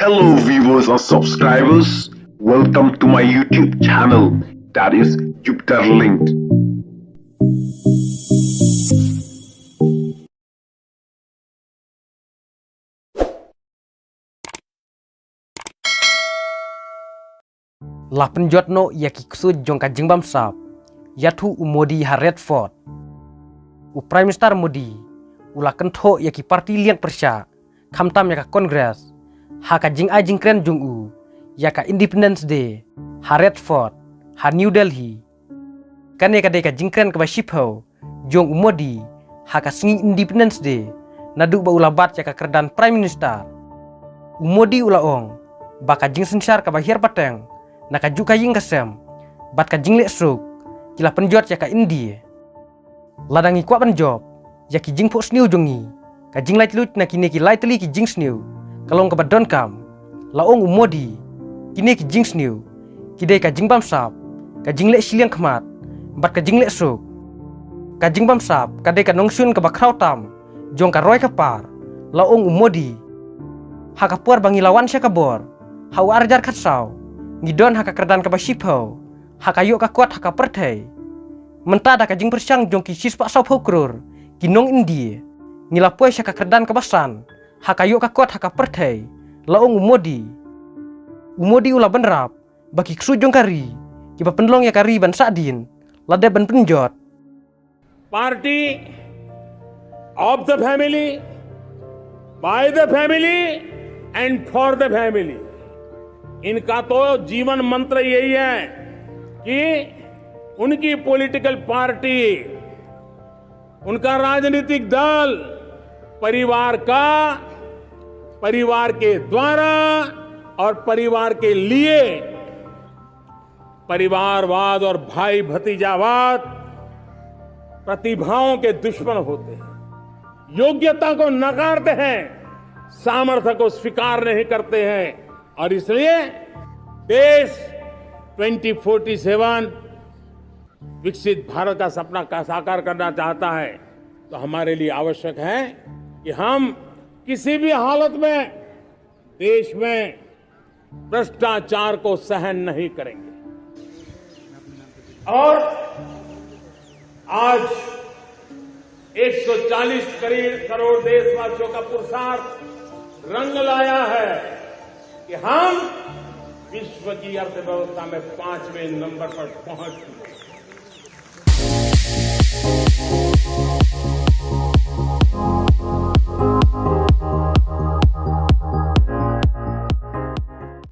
Hello viewers or subscribers, welcome to my YouTube channel, that is Jupiter Linked. La penjot no yaki ksud jong ka jingbam sap yathu umodi ha Redford u Prime Minister Modi ula kentho yaki parti liang persya khamtam yaka Kongres ha ka jing ai jingkren jong u yaka Independence Day ha Redford ha New Delhi kane ka de ka jingkren ka bashipho jong umodi ha ka singi Independence Day nadu ba ula bat yaka kerdan Prime Minister umodi ula ong baka jing sensar ka bahir pateng naka juka ying kasem bat ka jingle suk kila penjot ya ka India ladangi kwa penjob ya ki jing pos new jongi ka jing light lut na kine ki light li ki jing new kalong ka badon kam laong umodi kine ki jing new kidai ka jing bam sap ka jingle siliang khmat bat ka jingle suk ka jing bam sap ka de ka nongsun ka bakrau tam jong ka roy ka par laong umodi ha ka puar bangi lawan sya ka bor ha arjar khatsau ngidon haka kerdan ka bashipho haka yok ka kuat haka perthai menta da ka jing persyang jong ki sis pak sau phokrur kinong India ngilapoi haka kerdan ka basan haka yok ka kuat haka perthai laong umodi ula benrap baki ksu jong kari ki ba penlong ya kari ban sadin lade ban penjot party of the family, by the family and for the family. इनका तो जीवन मंत्र यही है कि उनकी political party, उनका राजनीतिक दल परिवार का, परिवार के द्वारा और परिवार के लिए परिवारवाद और भाई भतीजावाद प्रतिभाओं के दुश्मन होते हैं, योग्यता को नकारते हैं, सामर्थ्य को स्वीकार नहीं करते हैं और इसलिए देश 2047 विकसित भारत का सपना का साकार करना चाहता है तो हमारे लिए आवश्यक है कि हम किसी भी हालत में देश में भ्रष्टाचार को सहन नहीं करेंगे। और आज 140 करोड़ देशवासियों का पुरुषार्थ रंग लाया है कि हम विश्व की अर्थव्यवस्था में 5वें नंबर पर पहुंच चुके हैं।